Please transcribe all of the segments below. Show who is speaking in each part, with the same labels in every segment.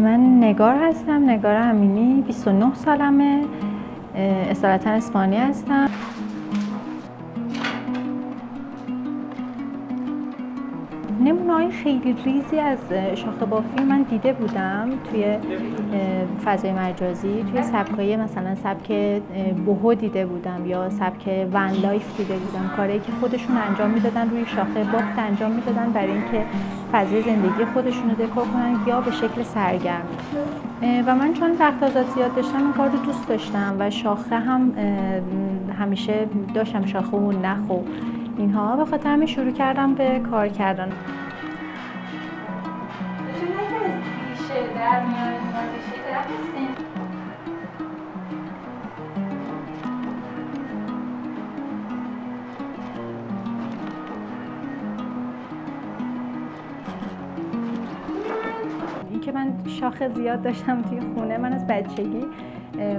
Speaker 1: من نگار هستم، نگار امینی، 29 سالمه، اصالتا اسپانی هستم. نمونه‌های خیلی ریزی از شاخه بافی من دیده بودم توی فضای مجازی، توی سبکای مثلا سبک بوهو دیده بودم یا سبک ون لایف دیده بودم، کاری که خودشون انجام میدادن روی شاخه بافت انجام میدادن برای اینکه فضای زندگی خودشون رو دکور کنن یا به شکل سرگرمی. و من چون وقت آزاد زیاد داشتم این کار رو دوست داشتم و شاخه هم همیشه داشتم، شاخه و نخ و اینها، به خاطر همین شروع کردم به کار کردن. این که من شاخه زیاد داشتم توی خونه، من از بچگی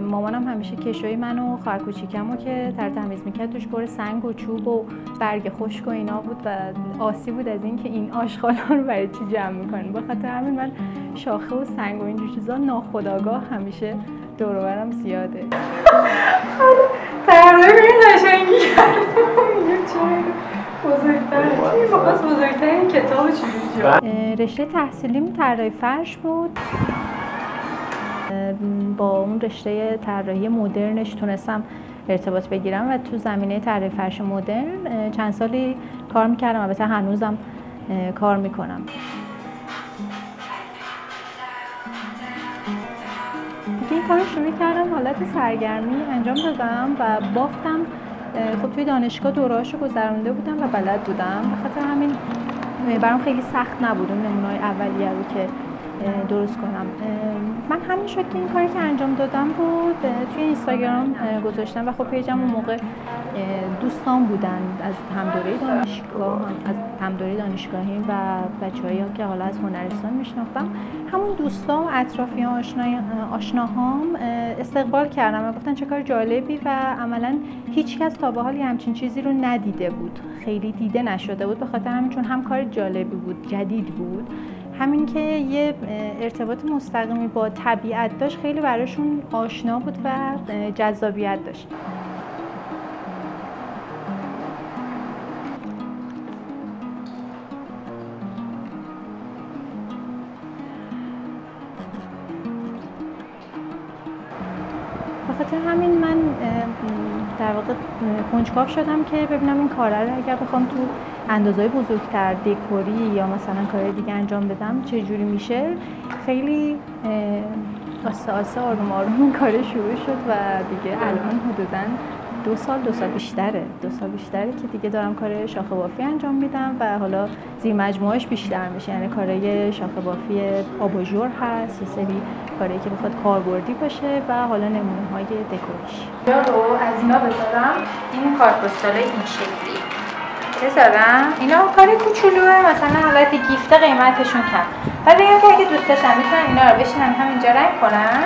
Speaker 1: مامانم همیشه کشوی من و خواهر کوچیکمو که تمیز میکرد توش پر سنگ و چوب و برگ خشک و اینا بود و آسی بود از این که این آشغالا رو برای چی جمع میکنین. به خاطر همین من شاخه و سنگ و اینجور چیزا ناخودآگاه همیشه دور و برم زیاده.
Speaker 2: طرح‌های قشنگی بزرگتر این کتاب چجوری شد؟
Speaker 1: رشته تحصیلیم طراحی فرش بود. با اون رشته طراحی مدرنش تونستم ارتباط بگیرم و تو زمینه طراحی فرش مدرن چند سالی کار میکردم، البته هنوزم کار میکنم. دیگه این کار رو شروع کردم حالت سرگرمی انجام دادم و بافتم. خب توی دانشگاه دوره‌هاشو گذرونده بودم و بلد بودم، به خاطر همین برام خیلی سخت نبود اون نمونه‌های اولیه رو که درست کنم. من همین شد که این کاری که انجام دادم بود توی اینستاگرام گذاشتم و خب پیجم اون موقع دوستان بودن از همدوره دانشگاه، از همدوره دانشگاهی و بچه‌هایی که حالا از هنرستان میشناختم. همون دوستان و اطرافیان آشناهام استقبال کردم و گفتن چه کار جالبی و عملاً هیچ کس تا به حال همچین چیزی رو ندیده بود، خیلی دیده نشده بود. به خاطر همین چون هم کار جالبی بود، جدید بود، همین که یه ارتباط مستقیمی با طبیعت داشت، خیلی براشون آشنا بود و جذابیت داشت. به خاطر همین من در واقع کنجکاو شدم که ببینم این کارا رو اگر بخوام تو اندازه‌های بزرگتر دکوری یا مثلا کار دیگه انجام بدم چه جوری میشه. خیلی آسته آسته آروم آروم این کار شروع شد و دیگه الان حدوداً 2 سال بیشتره که دیگه دارم کار شاخه بافی انجام میدم و حالا زیر مجموعه‌اش بیشتر میشه، یعنی کارهای شاخه بافی آباژور هست، یه سری کاری که بخواد کاربردی باشه و حالا نمونه‌های دکوریش.
Speaker 2: یا رو از اینا بذارم، این کارت پستالای این شکلی بذارم، اینا کار کوچولوئه، مثلا حالت گیفته قیمتشون کم، ولی بگم که اگه دوست داشتن میتونن اینا رو بشینن همینجا رنگ کنن،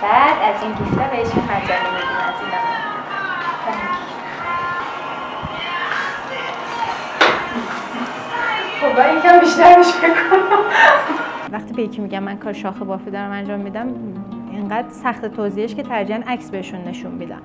Speaker 2: بعد از این گیفته بهشون مجانی میدین از اینا. خب باید یکم بیشترش بکنم.
Speaker 1: وقتی به یکی میگم من کار شاخه بافی دارم انجام میدم، اینقدر سخت توضیحش که ترجیحاً عکس بهشون نشون میدم.